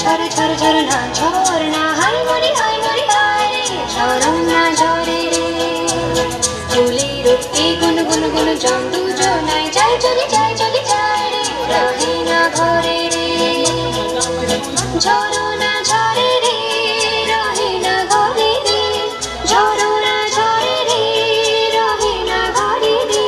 ঝরে ঝরে ঝরনা ঝরনা হাই মরি হাই মরি হাই রে ঝরনা ঝরে রে ফুলের রূপে গুন গুন গুন জল দুজনায় যাই চলি যায় রে রহে না ঘরে রে ঝরনা ঝরে রে রহে না ঘরে রে ঝরনা ঝরে রে রহে না ঘরে রে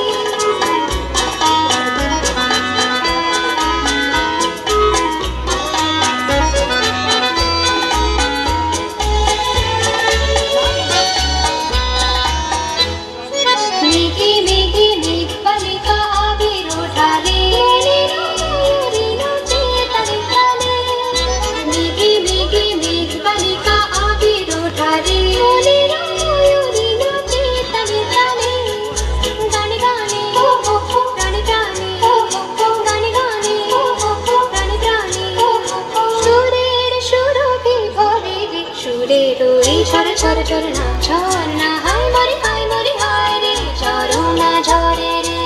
ঝরে ঝরে ঝরনা ঝরনা হাই মরি হাই রে ঝরনা ঝরে রে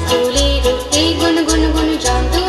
ফুলের রূপে গুন গুন গুন জল